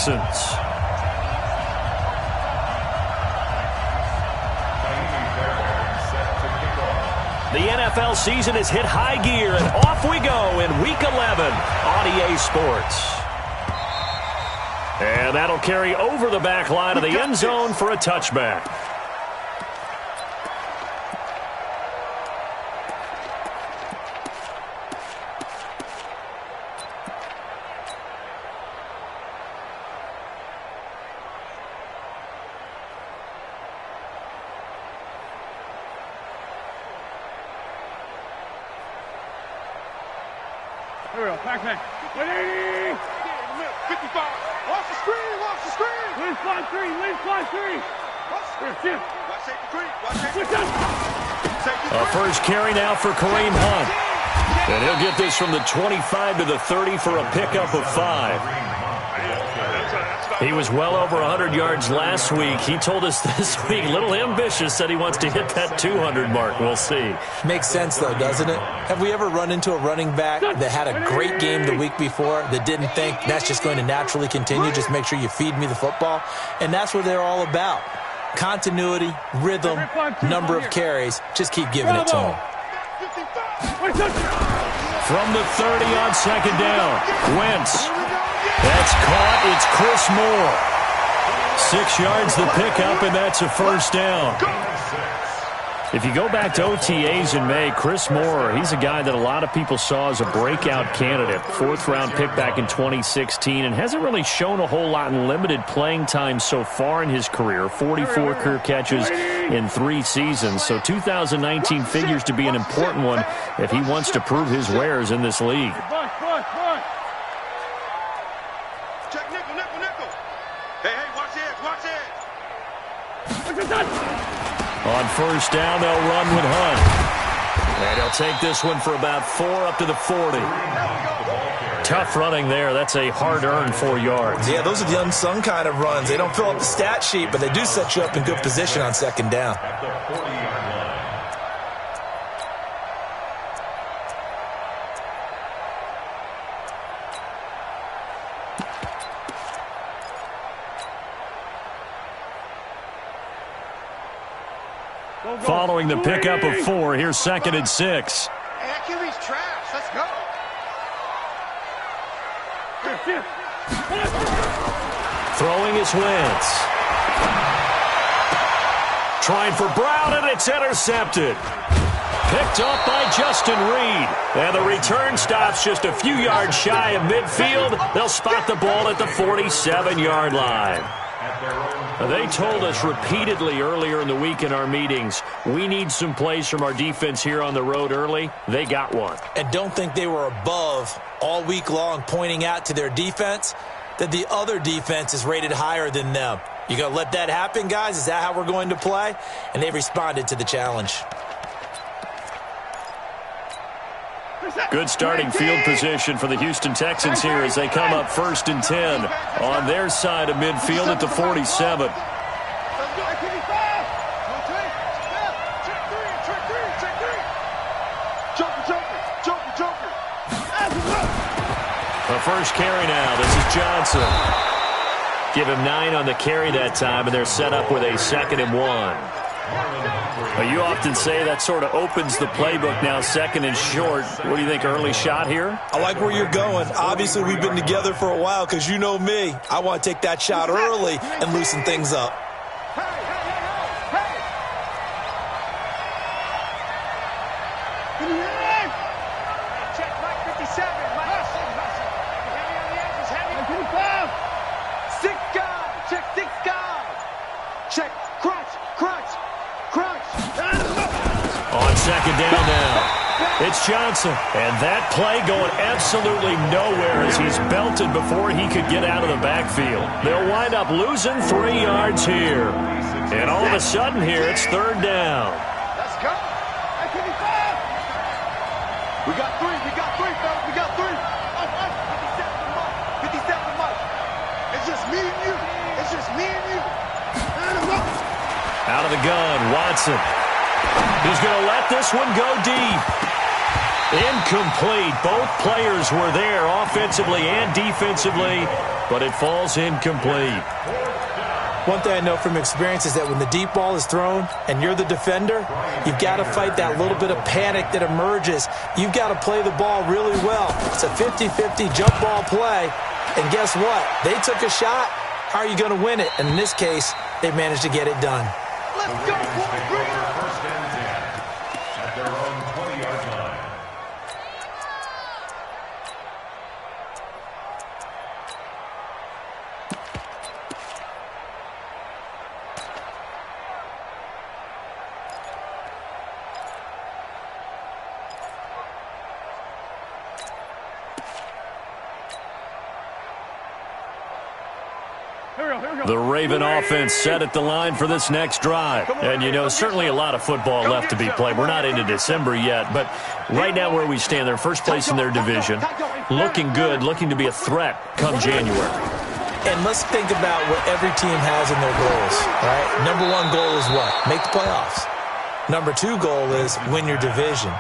Texans. The NFL season has hit high gear, and off we go in Week 11 on EA Sports. And that'll carry over the back line of the end zone for a touchback. Here we go, back. 55. Watch the screen, watch the screen. Lead fly three. A first carry now for Kareem Hunt. And he'll get this from the 25 to the 30 for a pickup of 5. He was well over 100 yards last week. He told us this week, a little ambitious, said he wants to hit that 200 mark. We'll see. Makes sense, though, doesn't it? Have we ever run into a running back that had a great game the week before that didn't think that's just going to naturally continue? Just make sure you feed me the football. And that's what they're all about. Continuity, rhythm, number of carries. Just keep giving it to them. From the 30 on second down, Wentz. That's caught. It's Chris Moore. 6 yards the pickup, and that's a first down. If you go back to OTAs in May, Chris Moore, he's a guy that a lot of people saw as a breakout candidate. 4th-round pick back in 2016, and hasn't really shown a whole lot in limited playing time so far in his career. 44 career catches in 3 seasons. So 2019 figures to be an important one if he wants to prove his wares in this league. On first down, they'll run with Hunt. And he'll take this one for about 4 up to the 40. Tough running there. That's a hard-earned 4 yards. Yeah, those are the unsung kind of runs. They don't fill up the stat sheet, but they do set you up in good position on second down. Following the pickup of 4, here's 2nd and 6. Hey, that QB's trash. Let's go. Throwing his Wentz. Trying for Brown, and it's intercepted. Picked up by Justin Reed. And the return stops just a few yards shy of midfield. They'll spot the ball at the 47-yard line. They told us repeatedly earlier in the week in our meetings, we need some plays from our defense here on the road early. They got one. And don't think they were above all week long pointing out to their defense that the other defense is rated higher than them. You going to let that happen, guys? Is that how we're going to play? And they responded to the challenge. Good starting field position for the Houston Texans here as they come up 1st and 10 on their side of midfield at the 47. The first carry now. This is Johnson. Give him 9 on the carry that time, and they're set up with a 2nd and 1. You often say that sort of opens the playbook now, 2nd and short. What do you think, early shot here? I like where you're going. Obviously, we've been together for a while because you know me. I want to take that shot early and loosen things up. Check Mike 57. Six guys. Check 6 guys. Check crunch. On 2nd down now, it's Johnson. And that play going absolutely nowhere as he's belted before he could get out of the backfield. They'll wind up losing 3 yards here. And all of a sudden here, it's 3rd down. Let's go. We got 3, fellas. We got 3. 57 Mike. It's just me and you. Out of the gun, Watson. He's going to let this one go deep. Incomplete. Both players were there offensively and defensively, but it falls incomplete. One thing I know from experience is that when the deep ball is thrown and you're the defender, you've got to fight that little bit of panic that emerges. You've got to play the ball really well. It's a 50-50 jump ball play, and guess what? They took a shot. How are you going to win it? And in this case, they managed to get it done. Let's go, boys. Bring it up. First and 10 at their own 20-yard line. The Raven offense set at the line for this next drive. And, you know, certainly a lot of football left to be played. We're not into December yet, but right now where we stand, they're first place in their division, looking good, looking to be a threat come January. And let's think about what every team has in their goals, right? Number one goal is what? Make the playoffs. Number two goal is win your division.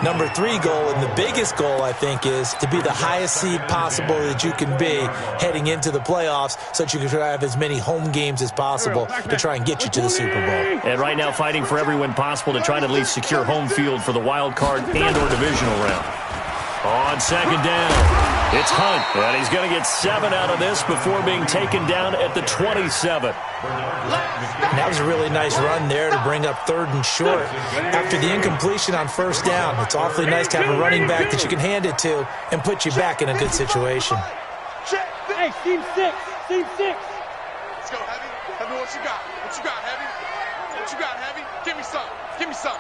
Number three goal, and the biggest goal, I think, is to be the highest seed possible that you can be heading into the playoffs so that you can try to have as many home games as possible to try and get you to the Super Bowl. And right now fighting for every win possible to try to at least secure home field for the wild card and or divisional round. On second down, it's Hunt, and he's going to get 7 out of this before being taken down at the 27. And that was a really nice run there to bring up 3rd and short. After the incompletion on first down, it's awfully nice to have a running back that you can hand it to and put you back in a good situation. Hey, team 6. Team 6. Let's go, Heavy. Heavy, what you got? What you got, Heavy? What you got, Heavy? Give me some. Give me some.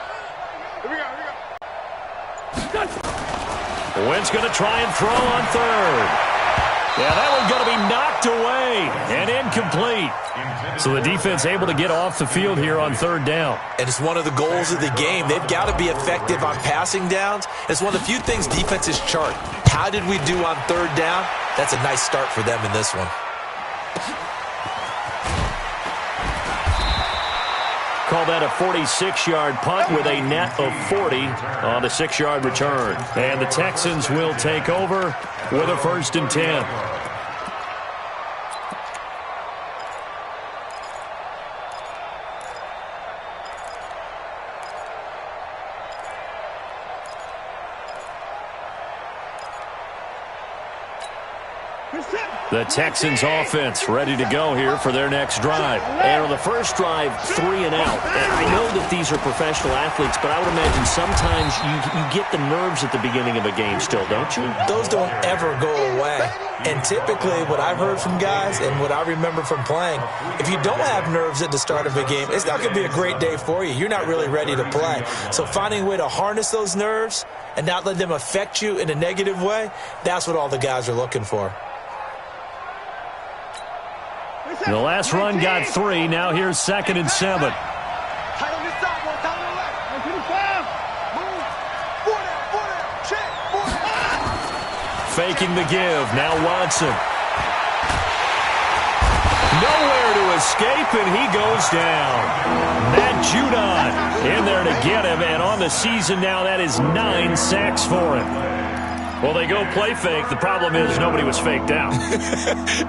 Here we go. Here we go. Wentz going to try and throw on 3rd. Yeah, that one's going to be knocked away and incomplete. So the defense able to get off the field here on 3rd down. And it's one of the goals of the game. They've got to be effective on passing downs. It's one of the few things defenses chart. How did we do on 3rd down? That's a nice start for them in this one. Call that a 46-yard punt with a net of 40 on the 6-yard return. And the Texans will take over with a 1st and 10. The Texans offense ready to go here for their next drive. And on the first drive, 3 and out. And I know that these are professional athletes, but I would imagine sometimes you get the nerves at the beginning of a game still, don't you? Those don't ever go away. And typically what I've heard from guys and what I remember from playing, if you don't have nerves at the start of a game, it's not going to be a great day for you. You're not really ready to play. So finding a way to harness those nerves and not let them affect you in a negative way, that's what all the guys are looking for. The last run got 3. Now here's 2nd and 7. Tight on this side, one tight on the left. Move. 4 down. Check. 4 down. Faking the give. Now Watson. Nowhere to escape, and he goes down. Matt Judon in there to get him, and on the season now, that is 9 sacks for him. Well, they go play fake. The problem is nobody was faked out.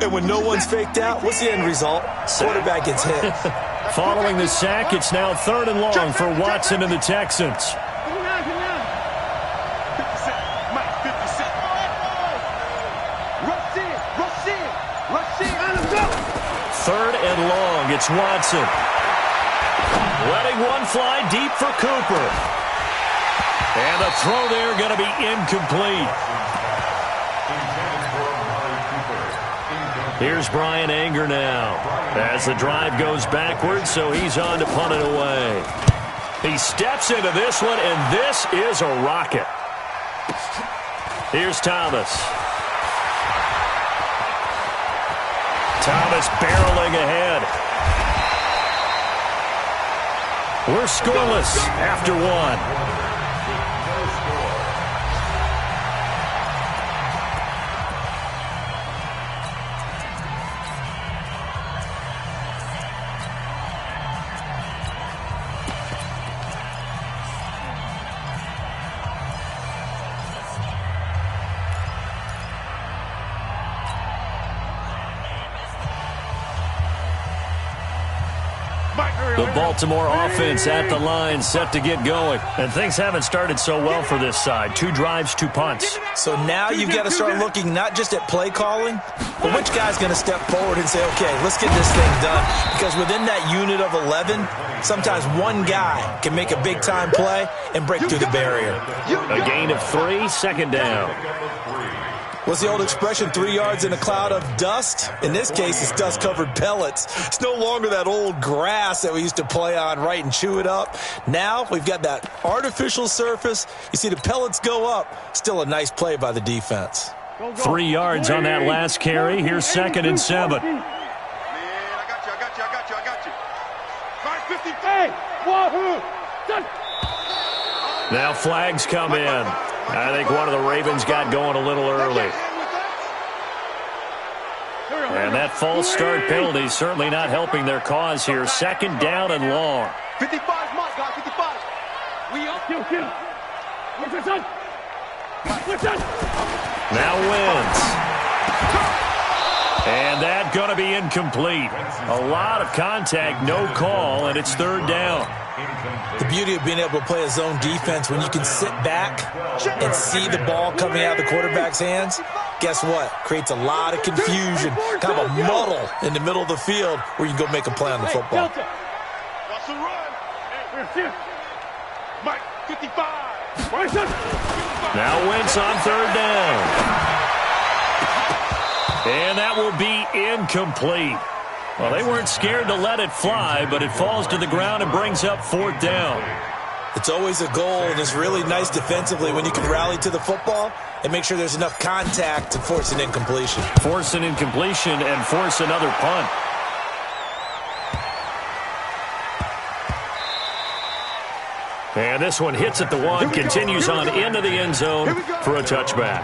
And when no one's faked out, what's the end result? Quarterback gets hit. Following the sack, it's now 3rd and long for Watson and the Texans. 50 cent. Mike, 50 cent. Rush in. 3rd and long. It's Watson. Letting one fly deep for Cooper. And the throw there going to be incomplete. Here's Brian Anger now as the drive goes backwards, so he's on to punt it away. He steps into this one, and this is a rocket. Here's Thomas. Thomas barreling ahead. We're scoreless after 1. The Baltimore offense at the line, set to get going. And things haven't started so well for this side. 2 drives, 2 punts. So now you've got to start looking not just at play calling, but which guy's going to step forward and say, okay, let's get this thing done. Because within that unit of 11, sometimes one guy can make a big-time play and break through the barrier. A gain of 3, second down. What's the old expression, 3 yards in a cloud of dust? In this case, it's dust-covered pellets. It's no longer that old grass that we used to play on, right, and chew it up. Now we've got that artificial surface. You see the pellets go up. Still a nice play by the defense. 3 yards on that last carry. Here's 2nd and 7. Man, I got you. 550. Hey, wahoo! Now flags come in. I think one of the Ravens got going a little early. And that false start penalty certainly not helping their cause here. 2nd down and long. 55 is mine, guys. 55. We up. Kill. Now wins. And that going to be incomplete. A lot of contact, no call, and it's 3rd down. The beauty of being able to play a zone defense when you can sit back and see the ball coming out of the quarterback's hands, guess what? Creates a lot of confusion, kind of a muddle in the middle of the field where you can go make a play on the football. Watch the run. Mike, 55. Now Wentz on 3rd down. And that will be incomplete. Well, they weren't scared to let it fly, but it falls to the ground and brings up 4th down. It's always a goal, and it's really nice defensively when you can rally to the football and make sure there's enough contact to force an incompletion. Force an incompletion and force another punt. And this one hits at the 1, continues on into the end zone for a touchback.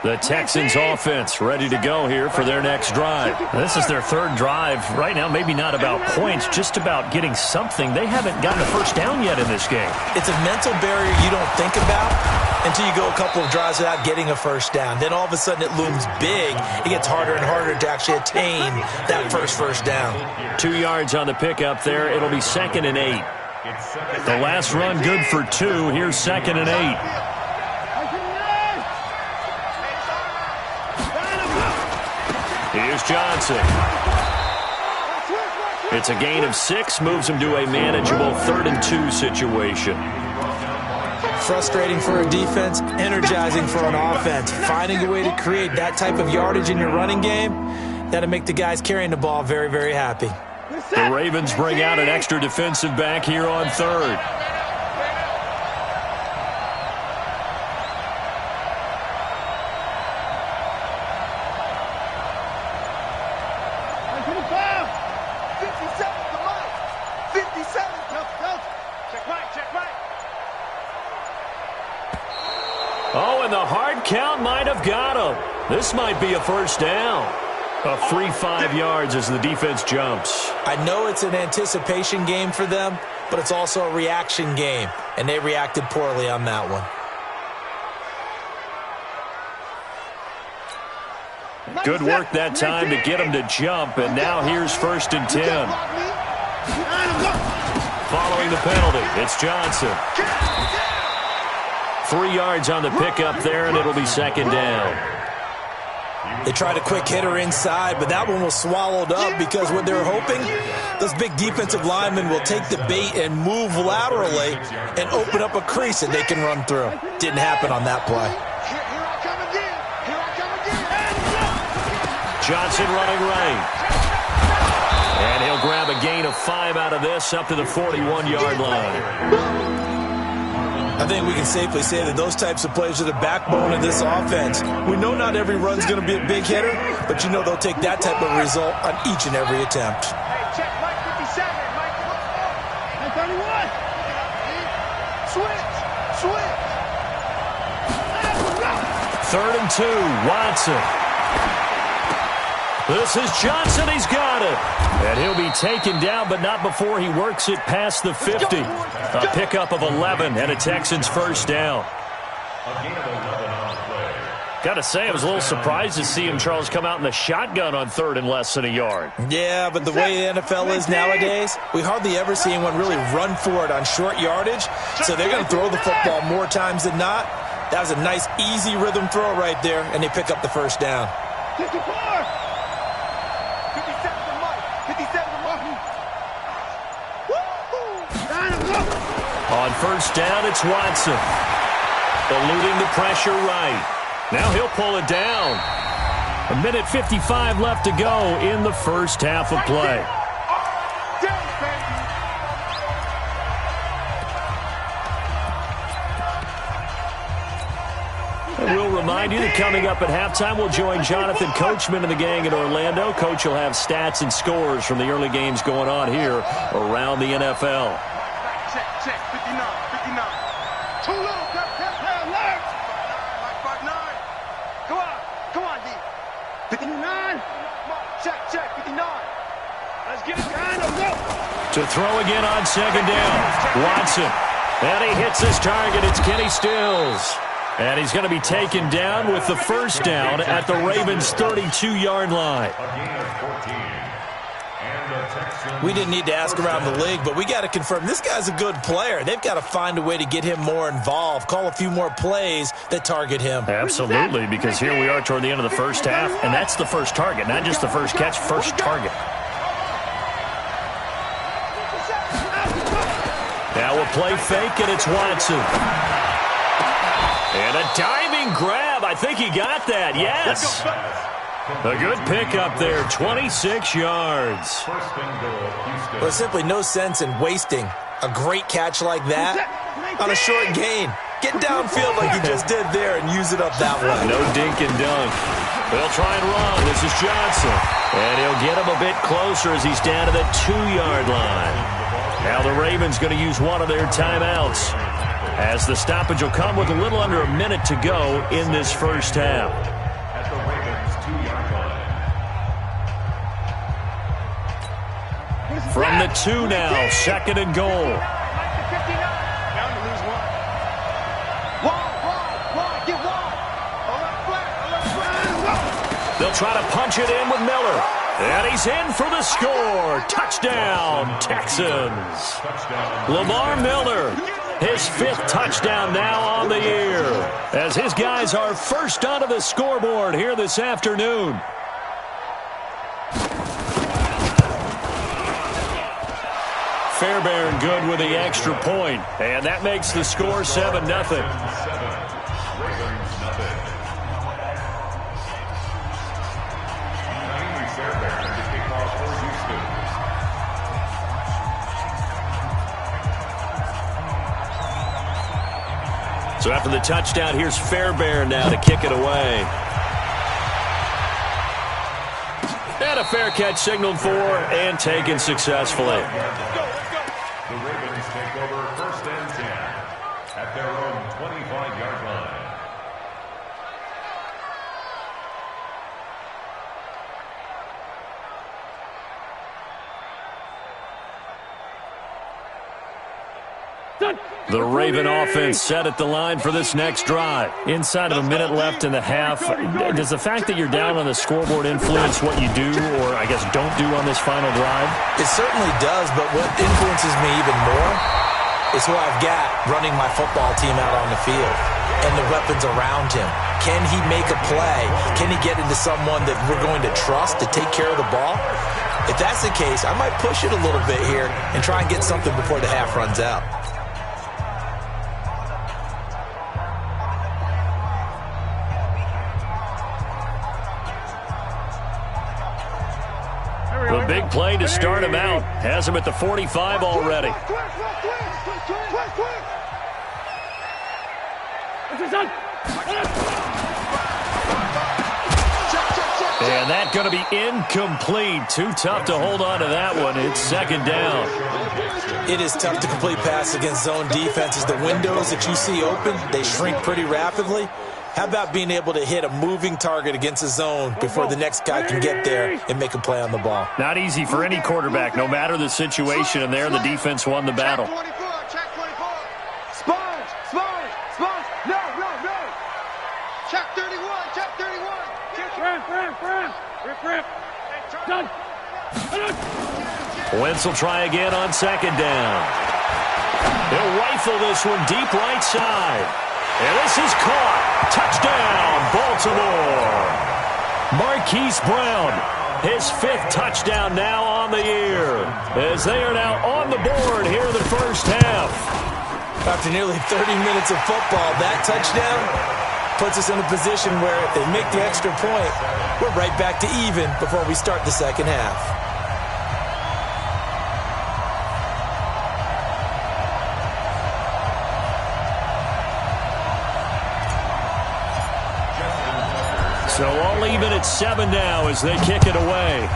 The Texans offense ready to go here for their next drive. This is their 3rd drive. Right now, maybe not about points, just about getting something. They haven't gotten a first down yet in this game. It's a mental barrier you don't think about until you go a couple of drives without getting a first down. Then all of a sudden it looms big. It gets harder and harder to actually attain that first down. 2 yards on the pickup there. It'll be 2nd and 8. The last run good for 2. Here's 2nd and 8. Here's Johnson. It's a gain of 6, moves him to a manageable 3rd and 2 situation. Frustrating for a defense, energizing for an offense. Finding a way to create that type of yardage in your running game, that'll make the guys carrying the ball very, very happy. The Ravens bring out an extra defensive back here on 3rd. Oh, and the hard count might have got him. This might be a first down. A free 5 yards as the defense jumps. I know it's an anticipation game for them, but it's also a reaction game, and they reacted poorly on that one. Good work that time to get him to jump, and now here's 1st and 10. Following the penalty, it's Johnson. 3 yards on the pickup there, and it'll be 2nd down. They tried a quick hitter inside, but that one was swallowed up because what they're hoping, those big defensive linemen will take the bait and move laterally and open up a crease that they can run through. Didn't happen on that play. Johnson running right. And he'll grab a gain of 5 out of this up to the 41-yard line. I think we can safely say that those types of plays are the backbone of this offense. We know not every run's going to be a big hitter, but you know they'll take that type of result on each and every attempt. Hey, check Mike 57. Mike 31. Switch. 3rd and 2, Watson. This is Johnson. He's got it. And he'll be taken down, but not before he works it past the 50. A pickup of 11 and a Texans first down. Got to say, I was a little surprised to see him, Charles, come out in the shotgun on 3rd and less than a yard. Yeah, but the way the NFL is nowadays, we hardly ever see anyone really run for it on short yardage. So they're going to throw the football more times than not. That was a nice, easy rhythm throw right there, and they pick up the first down. 54. 57 to Mike. 57 to Mike. On first down, it's Watson. Eluding the pressure right. Now he'll pull it down. 1:55 left to go in the first half of play. We'll remind you that coming up at halftime, we'll join Jonathan Coachman and the gang in Orlando. Coach will have stats and scores from the early games going on here around the NFL. Check. 59. Too little. Alert. 59. Come on, D. 59. Check. 59. Let's get it behind him. Go. To throw again on second down. Watson. And he hits his target. It's Kenny Stills. And he's going to be taken down with the first down at the Ravens' 32-yard line. We didn't need to ask around the league, but we got to confirm this guy's a good player. They've got to find a way to get him more involved, call a few more plays that target him. Absolutely, because here we are toward the end of the first half, and that's the first target, not just the first catch, first target. Now a play fake, and it's Watson. And a diving grab. I think he got that. Yes. A good pickup there. 26 yards. There's simply no sense in wasting a great catch like that on a short gain. Get downfield like you just did there and use it up that way. No dink and dunk. They'll try and run. This is Johnson. And he'll get him a bit closer as he's down to the 2-yard line. Now the Ravens going to use one of their timeouts, as the stoppage will come with a little under a minute to go in this first half. At the Ravens' 2-yard line. From the 2 now, 2nd and goal. Down to lose one. Wide. Get wide. Alert flat. They'll try to punch it in with Miller. And he's in for the score. Touchdown, Texans. Lamar Miller, his 5th touchdown now on the year, as his guys are first onto the scoreboard here this afternoon. Fairbairn good with the extra point, and that makes the score 7-0. So after the touchdown, here's Fairbairn now to kick it away. And a fair catch signaled for and taken successfully. The Ravens take over 1st and 10 at their own 25-yard line. The Raven offense set at the line for this next drive. Inside of a minute left in the half, does the fact that you're down on the scoreboard influence what you do, or I guess don't do on this final drive? It certainly does, but what influences me even more is who I've got running my football team out on the field and the weapons around him. Can he make a play? Can he get into someone that we're going to trust to take care of the ball? If that's the case, I might push it a little bit here and try and get something before the half runs out. The big play to start him out has him at the 45 already. And that's going to be incomplete. Too tough to hold on to that one. It's second down. It is tough to complete pass against zone defenses. The windows that you see open, they shrink pretty rapidly. How about being able to hit a moving target against a zone before the next guy can get there and make a play on the ball? Not easy for any quarterback, no matter the situation, and there the defense won the battle. Check 24. Sponge. No. Check 31. Rip. Done. Wentz will try again on second down. He'll rifle this one deep right side. And this is caught. Touchdown, Baltimore. Marquise Brown, his 5th touchdown now on the year, as they are now on the board here in the first half. After nearly 30 minutes of football, that touchdown puts us in a position where if they make the extra point, we're right back to even before we start the second half. So all even at 7 now as they kick it away.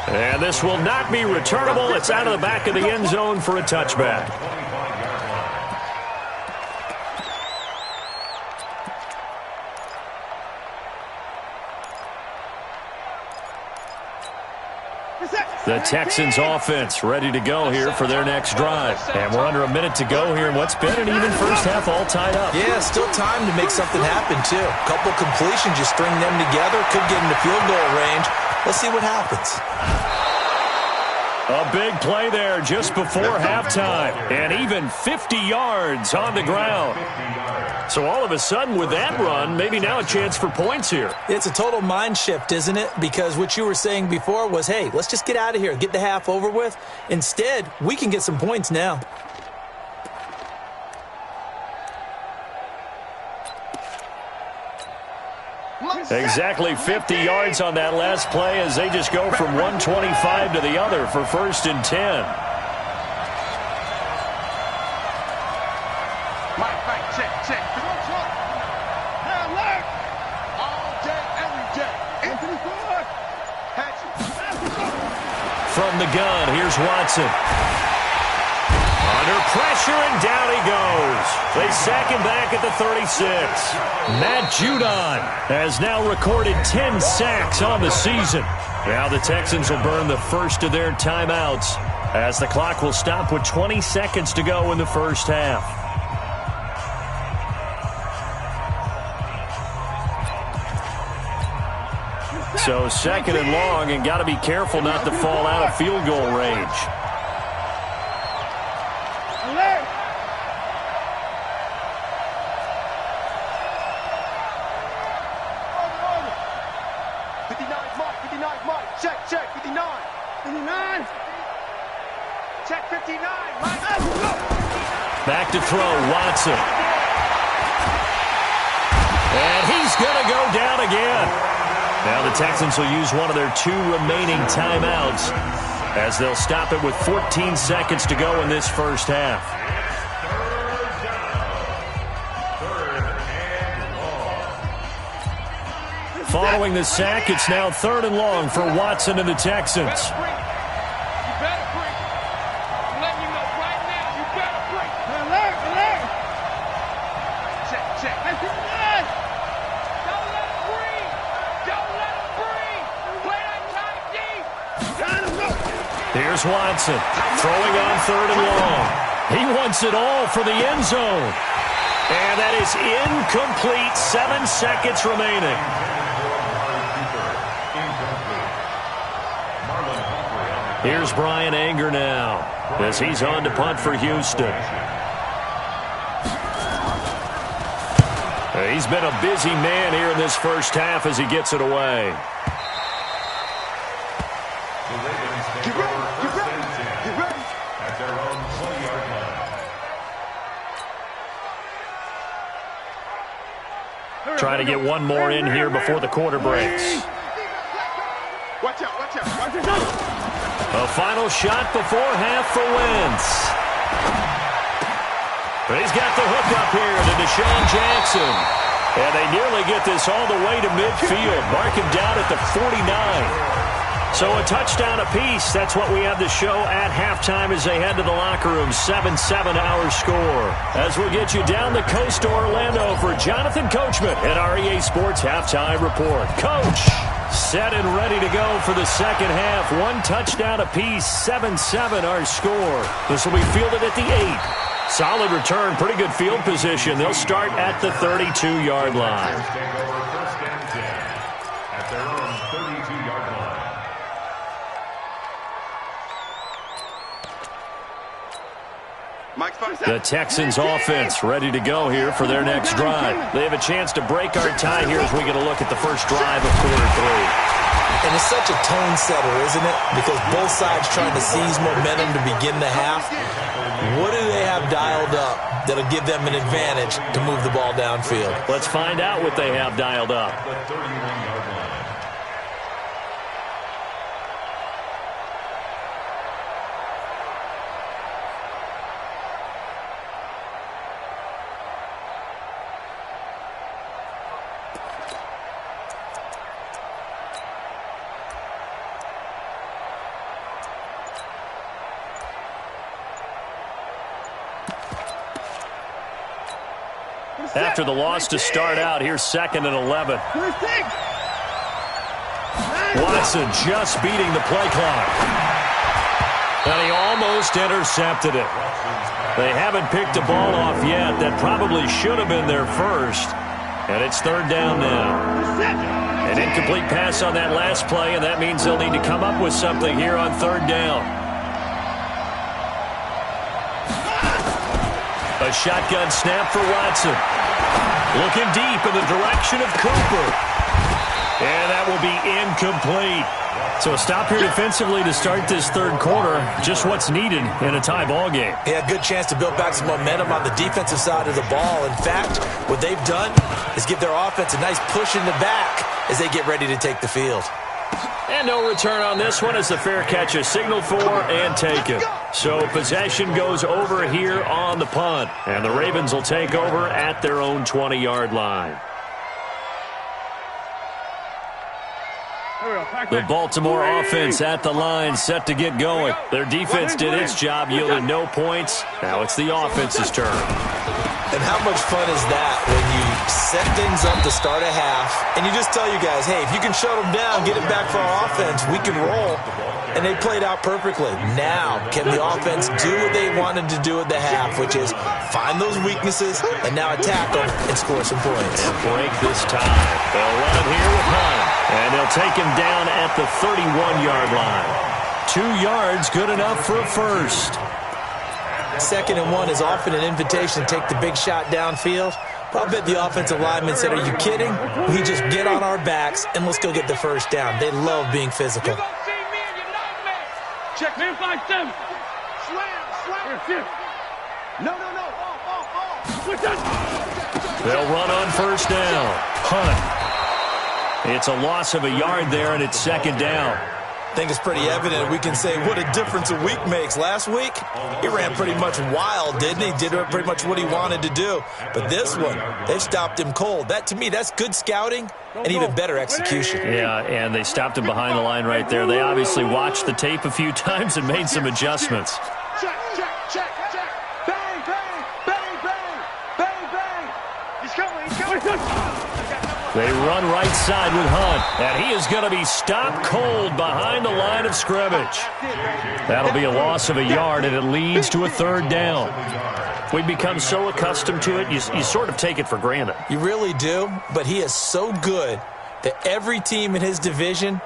And this will not be returnable. It's out of the back of the end zone for a touchback. The Texans offense ready to go here for their next drive. And we're under a minute to go here in what's been an even first half, all tied up. Yeah, still time to make something happen, too. Couple completions, you string them together, could get into field goal range. Let's see what happens. A big play there just before halftime. And even 50 yards on the ground. So all of a sudden with that run, maybe now a chance for points here. It's a total mind shift, isn't it? Because what you were saying before was, hey, let's just get out of here, get the half over with. Instead, we can get some points now. Exactly 50 yards on that last play as they just go from 125 to the other for 1st and 10. Check. All day, every day. From the gun, here's Watson. Under pressure, and down he goes. They sack him back at the 36. Matt Judon has now recorded 10 sacks on the season. Now the Texans will burn the first of their timeouts as the clock will stop with 20 seconds to go in the first half. So 2nd and long, and got to be careful not to fall out of field goal range. Check 59. Check 59. Back to throw, Watson. And he's going to go down again. Now the Texans will use one of their 2 remaining timeouts as they'll stop it with 14 seconds to go in this first half. Following the sack, it's now 3rd and long for Watson and the Texans. Here's Watson, throwing on 3rd and long. He wants it all for the end zone. And that is incomplete. 7 seconds remaining. Here's Brian Anger now as he's on to punt for Houston. He's been a busy man here in this first half as he gets it away. Trying to get one more in here before the quarter breaks. Watch out. A final shot before half for Wentz. But he's got the hook up here to Deshaun Jackson. And they nearly get this all the way to midfield. Mark him down at the 49. So a touchdown apiece. That's what we have to show at halftime as they head to the locker room. 7-7 our score. As we'll get you down the coast to Orlando for Jonathan Coachman at our EA Sports Halftime Report. Coach, set and ready to go for the second half. One touchdown apiece. 7-7 our score. This will be fielded at the 8. Solid return. Pretty good field position. They'll start at the 32-yard line. First and 10 at their own 32-yard line. The Texans offense ready to go here for their next drive. They have a chance to break our tie here as we get a look at the first drive of quarter 3. And it's such a tone setter, isn't it? Because both sides trying to seize momentum to begin the half. What do they have dialed up that'll give them an advantage to move the ball downfield? Let's find out what they have dialed up. The 31-yard line. After the loss to start out, here's 2nd and 11. Watson just beating the play clock. And he almost intercepted it. They haven't picked a ball off yet. That probably should have been their first. And it's 3rd down now. An incomplete pass on that last play, and that means they'll need to come up with something here on 3rd down. A shotgun snap for Watson. Looking deep in the direction of Cooper. And that will be incomplete. So a stop here defensively to start this 3rd quarter. Just what's needed in a tie ball game. Yeah, good chance to build back some momentum on the defensive side of the ball. In fact, what they've done is give their offense a nice push in the back as they get ready to take the field. And no return on this one as the fair catch is signaled for and taken. So possession goes over here on the punt. And the Ravens will take over at their own 20-yard line. The Baltimore offense at the line, set to get going. Their defense did its job, yielded no points. Now it's the offense's turn. And how much fun is that when you set things up to start a half, and you just tell you guys, hey, if you can shut them down, get it back for our offense, we can roll. And they played out perfectly. Now, can the offense do what they wanted to do at the half, which is find those weaknesses and now attack them and score some points. And break this tie. They'll run it here with Hunt. And they'll take him down at the 31-yard line. 2 yards, good enough for a first. 2nd and 1 is often an invitation to take the big shot downfield. But I bet the offensive lineman said, are you kidding? We just get on our backs and let's go get the first down. They love being physical. Check man 5-7. Slam. No. They'll run on first down. Hunt. It's a loss of a yard there, and it's 2nd down. I think it's pretty evident. We can say what a difference a week makes. Last week, he ran pretty much wild, didn't he? Did pretty much what he wanted to do. But this one, they've stopped him cold. That, to me, that's good scouting and even better execution. Yeah, and they stopped him behind the line right there. They obviously watched the tape a few times and made some adjustments. Check. Bang. He's coming. They run right side with Hunt, and he is going to be stopped cold behind the line of scrimmage. That'll be a loss of a yard, and it leads to a 3rd down. We've become so accustomed to it, you sort of take it for granted. You really do, but he is so good that every team in his division,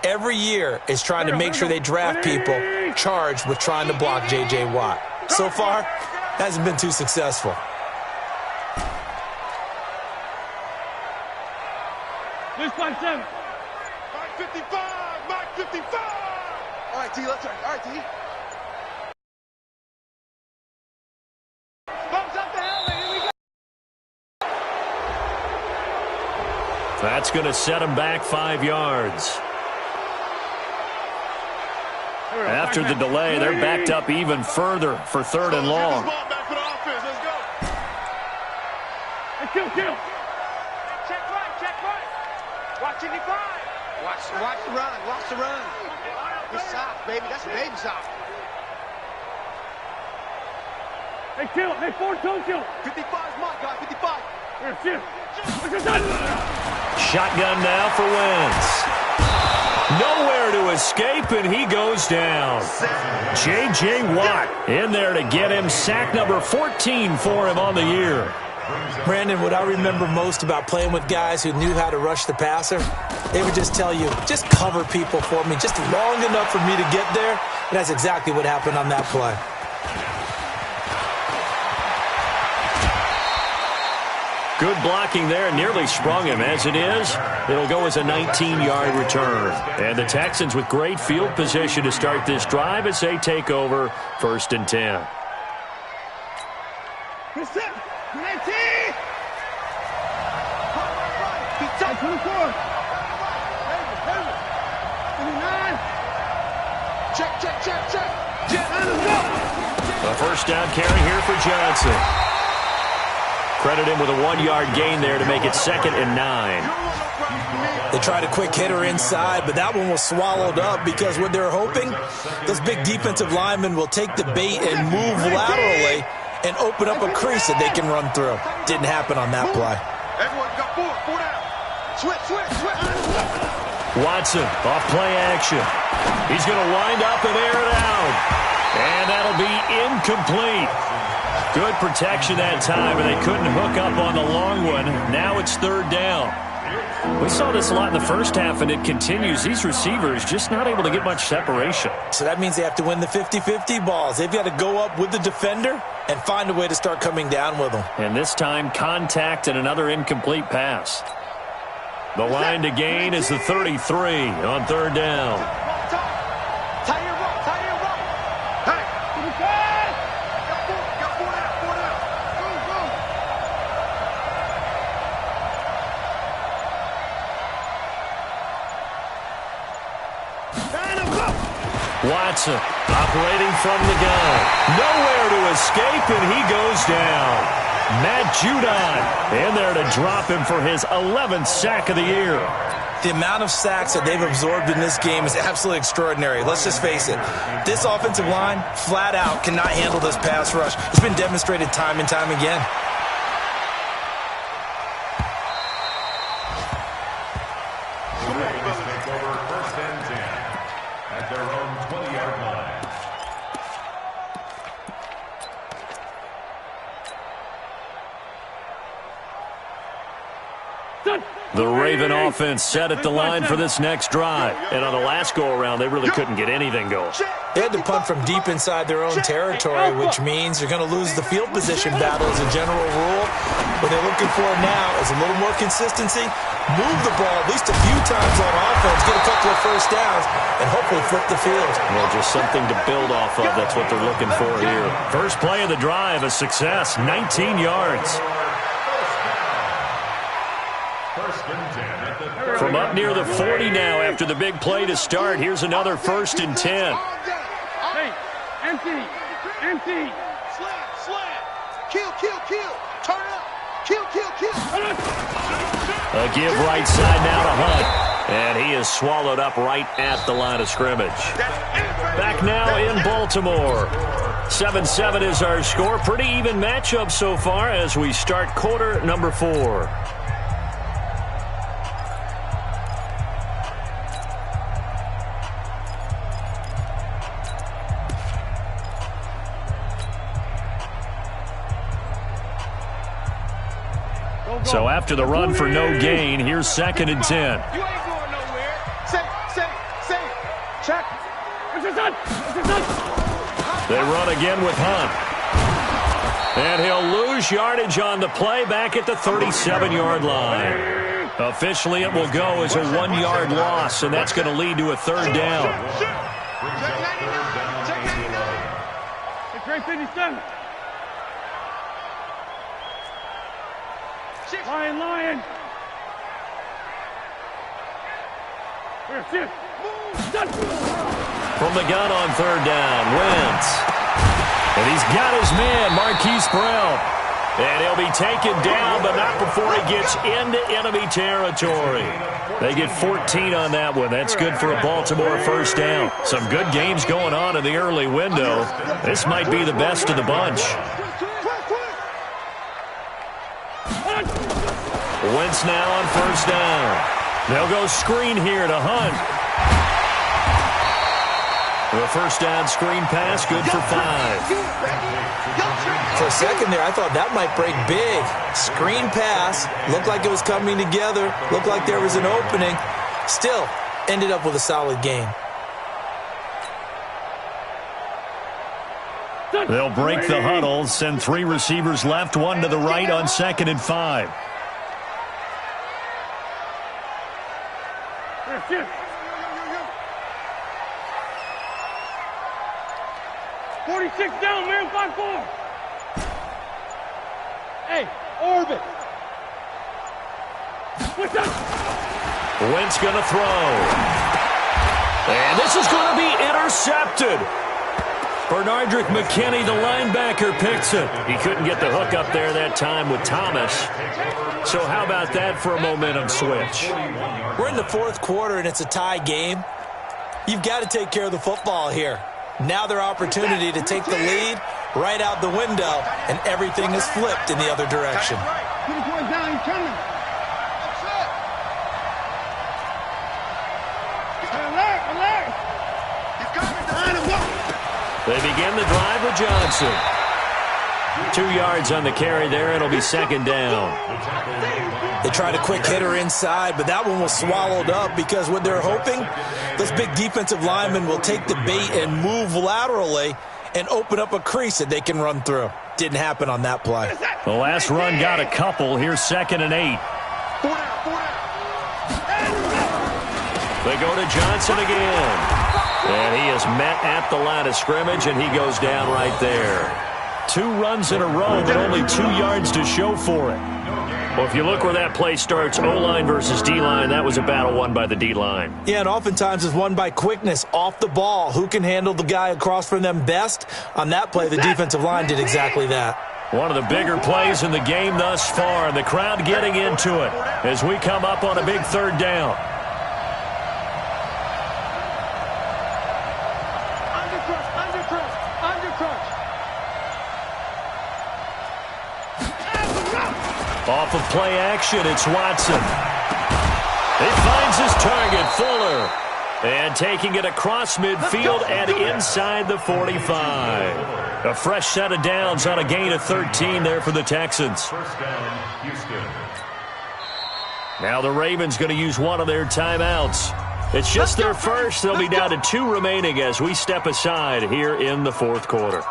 every year, is trying to make sure they draft people charged with trying to block J.J. Watt. So far, hasn't been too successful. This 5-7. Mike 55. All right, T, let's turn. All right, T. Thumbs up the helmet. Here we go. That's going to set him back 5 yards. After the delay, they're backed up even further for 3rd and long. Back for the offense. Let's go. Kill, kill. Check right. Watch it, divide. Watch the run. Watch the run. It's soft, baby. That's a baby soft. Hey, kill. Hey, 4-2 kill. 55 is my guy. 55. Here, shift. Shotgun now for Wentz. Nowhere to escape, and he goes down. J.J. Watt in there to get him sack number 14 for him on the year. Brandon, what I remember most about playing with guys who knew how to rush the passer, they would just tell you, just cover people for me, just long enough for me to get there. And that's exactly what happened on that play. Good blocking there, nearly sprung him. As it is, it'll go as a 19-yard return. And the Texans with great field position to start this drive as they take over 1st and 10. Good set. 19. 24. 29. Check. A first down carry here for Johnson. Credit him with a 1-yard gain there to make it 2nd and 9. They tried a quick hitter inside, but that one was swallowed up because what they're hoping, those big defensive linemen will take the bait and move laterally and open up a crease that they can run through. Didn't happen on that play. Everyone got 4 down. Switch. Watson off play action. He's going to wind up and air it out. And that'll be incomplete. Good protection that time, and they couldn't hook up on the long one. Now it's 3rd down. We saw this a lot in the first half, and it continues. These receivers just not able to get much separation. So that means they have to win the 50-50 balls. They've got to go up with the defender and find a way to start coming down with them. And this time, contact and another incomplete pass. The line to gain is the 33 on 3rd down. Tie your rope. Hey. Got 4 down. Go. Watson operating from the gun. Nowhere to escape, and he goes down. Matt Judon in there to drop him for his 11th sack of the year. The amount of sacks that they've absorbed in this game is absolutely extraordinary. Let's just face it. This offensive line, flat out, cannot handle this pass rush. It's been demonstrated time and time again. The Ravens take over 1st and 10 at their own 20-yard line. The Raven offense set at the line for this next drive. And on the last go-around, they really couldn't get anything going. They had to punt from deep inside their own territory, which means they're going to lose the field position battle as a general rule. What they're looking for now is a little more consistency, move the ball at least a few times on offense, get a couple of first downs, and hopefully flip the field. Well, just something to build off of. That's what they're looking for here. First play of the drive, a success, 19 yards. From up near the 40 now after the big play to start. Here's another 1st and 10. Hey, empty. Slam. Kill. Turn up. Kill. A give right side now to Hunt. And he is swallowed up right at the line of scrimmage. Back now in Baltimore. 7-7 is our score. Pretty even matchup so far as we start quarter number 4. So after the run for no gain, here's 2nd and 10. You ain't going nowhere. Say. Check. They run again with Hunt. And he'll lose yardage on the play back at the 37-yard line. Officially, it will go as a 1-yard loss, and that's going to lead to a 3rd down. It's right 57. Lion. Here, shift. From the gun on 3rd down, Wentz. And he's got his man, Marquise Brown. And he'll be taken down, but not before he gets into enemy territory. They get 14 on that one. That's good for a Baltimore first down. Some good games going on in the early window. This might be the best of the bunch. Wentz now on first down. They'll go screen here to Hunt. The first down screen pass, good for 5. For a second there, I thought that might break big. Screen pass, looked like it was coming together, looked like there was an opening. Still, ended up with a solid game. They'll break the huddle, send 3 receivers left, 1 to the right on 2nd and 5. 46 down, man, 5-4. Hey, orbit. What's up? Wentz going to throw. And this is going to be intercepted. Bernardrick McKinney, the linebacker, picks it. He couldn't get the hook up there that time with Thomas. So how about that for a momentum switch? We're in the 4th quarter, and it's a tie game. You've got to take care of the football here. Now their opportunity to take the lead right out the window, and everything is flipped in the other direction. They begin the drive with Johnson. 2 yards on the carry there. It'll be 2nd down. They tried a quick hitter inside, but that one was swallowed up because what they're hoping, those big defensive linemen will take the bait and move laterally and open up a crease that they can run through. Didn't happen on that play. The last run got a couple. Here's 2nd and 8. They go to Johnson again. And he is met at the line of scrimmage, and he goes down right there. 2 runs in a row, but only 2 yards to show for it. Well, if you look where that play starts, O-line versus D-line, that was a battle won by the D-line. Yeah, and oftentimes it's won by quickness, off the ball. Who can handle the guy across from them best? On that play, the defensive line did exactly that. One of the bigger plays in the game thus far, and the crowd getting into it as we come up on a big 3rd down. Off of play action, it's Watson. He finds his target, Fuller. And taking it across midfield and inside the 45. A fresh set of downs on a gain of 13 there for the Texans. First down, Houston. Now the Ravens going to use one of their timeouts. It's just their first. They'll be down to 2 remaining as we step aside here in the 4th quarter.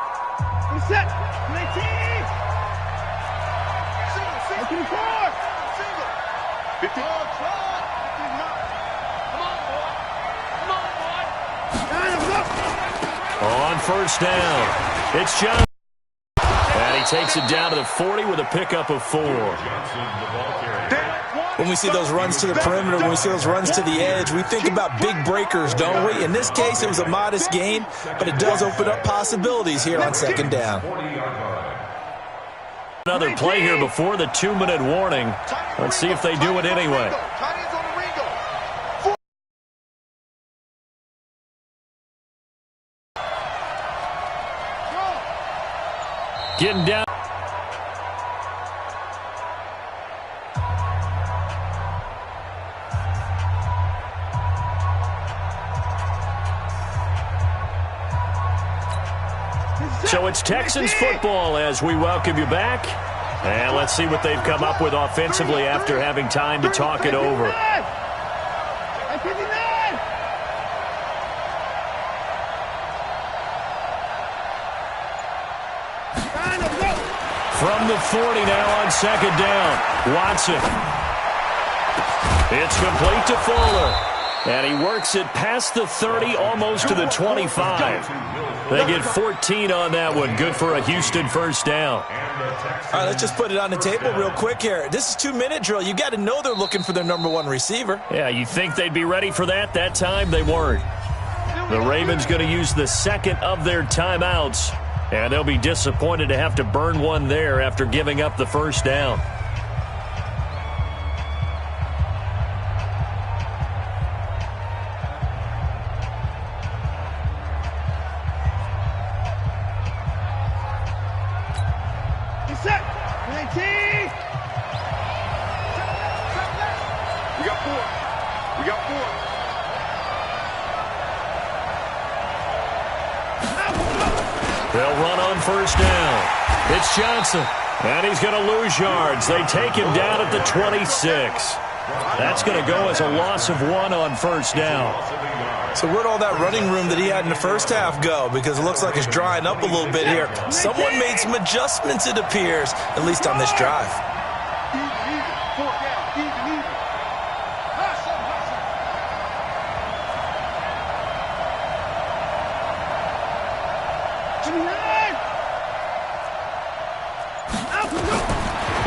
On first down, it's Johnson. And he takes it down to the 40 with a pickup of 4. When we see those runs to the perimeter, when we see those runs to the edge, we think about big breakers, don't we? In this case, it was a modest gain, but it does open up possibilities here on 2nd down. Another play here before the 2-minute warning. Let's see if they do it anyway. Getting down. So it's Texans football as we welcome you back. And let's see what they've come up with offensively after having time to talk it over. From the 40 now on 2nd down. Watson. It's complete to Fuller. And he works it past the 30, almost to the 25. They get 14 on that one. Good for a Houston first down. All right, let's just put it on the table real quick here. This is 2-minute drill. You got to know they're looking for their number 1 receiver. Yeah, you think they'd be ready for that? That time they weren't. The Ravens going to use the 2nd of their timeouts And they'll be disappointed to have to burn one there after giving up the first down. Set. 19. We got 4. We got 4. They'll run on first down. It's Johnson, and he's going to lose yards. They take him down at the 26. That's going to go as a loss of 1 on first down. So where'd all that running room that he had in the first half go? Because it looks like it's drying up a little bit here. Someone made some adjustments, it appears, at least on this drive.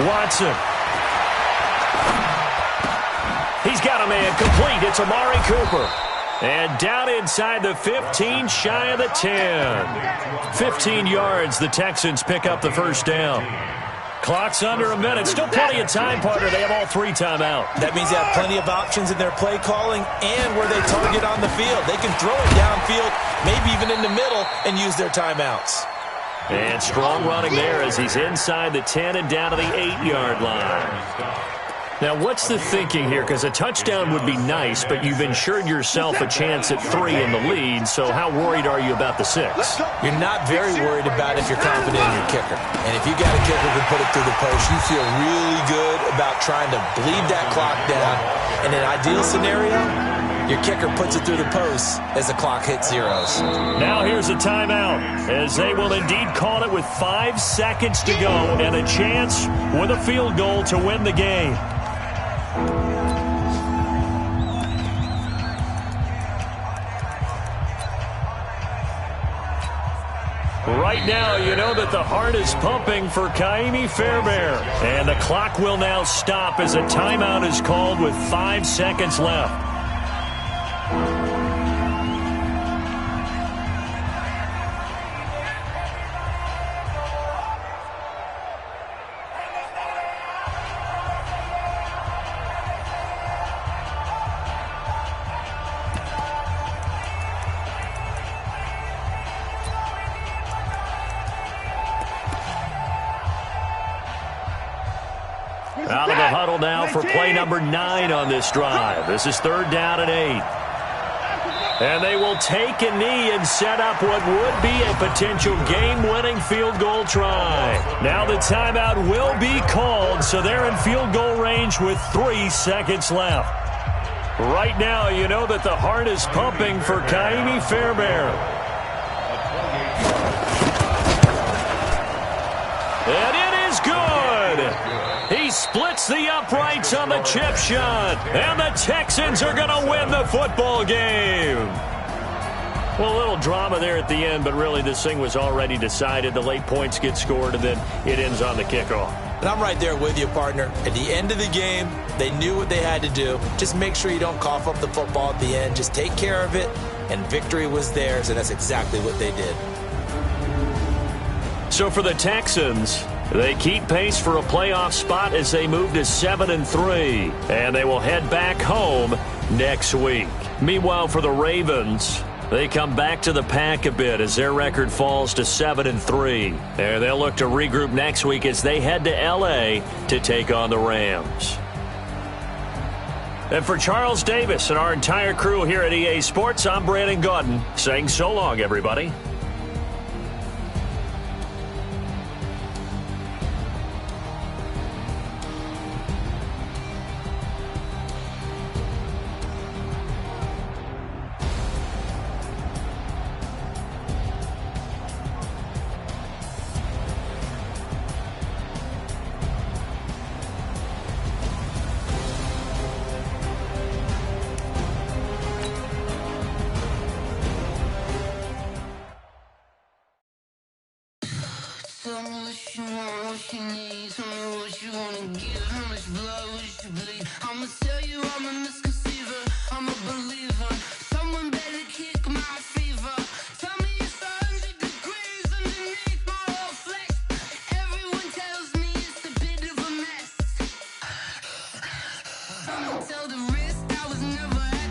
Watson. He's got a man complete. It's Amari Cooper. And down inside the 15, shy of the 10. 15 yards, the Texans pick up the first down. Clock's under a minute. Still plenty of time, partner. They have all 3 timeout. That means they have plenty of options in their play calling and where they target on the field. They can throw it downfield, maybe even in the middle, and use their timeouts. And strong running there as he's inside the 10 and down to the 8-yard line. Now, what's the thinking here? Because a touchdown would be nice, but you've ensured yourself a chance at 3 in the lead, so how worried are you about the 6? You're not very worried about if you're confident in your kicker. And if you got a kicker who can put it through the post, you feel really good about trying to bleed that clock down. In an ideal scenario, your kicker puts it through the post as the clock hits zeros. Now here's a timeout, as they will indeed call it with 5 seconds to go and a chance with a field goal to win the game. Right now, you know that the heart is pumping for Kaimi Fairbairn. And the clock will now stop as a timeout is called with 5 seconds left. Out of the huddle now for play number 9 on this drive. This is 3rd down and 8. And they will take a knee and set up what would be a potential game-winning field goal try. Now the timeout will be called, so they're in field goal range with 3 seconds left. Right now, you know that the heart is pumping for Kaimi Fairbairn. And it is good! He splits the uprights on the chip shot, and the Texans are going to win the football game. Well, a little drama there at the end, but really this thing was already decided. The late points get scored, and then it ends on the kickoff. And I'm right there with you, partner. At the end of the game, they knew what they had to do. Just make sure you don't cough up the football at the end. Just take care of it, and victory was theirs, and that's exactly what they did. So for the Texans, they keep pace for a playoff spot as they move to 7-3, and they will head back home next week. Meanwhile, for the Ravens, they come back to the pack a bit as their record falls to 7-3. And they'll look to regroup next week as they head to L.A. to take on the Rams. And for Charles Davis and our entire crew here at EA Sports, I'm Brandon Gaudin saying so long, everybody. Tell me what you want, what you need. Tell me what you wanna give. How much blood would you bleed? I'ma tell you I'm a misconceiver. I'm a believer. Someone better kick my fever. Tell me it's 100 degrees underneath. tell the rest I was never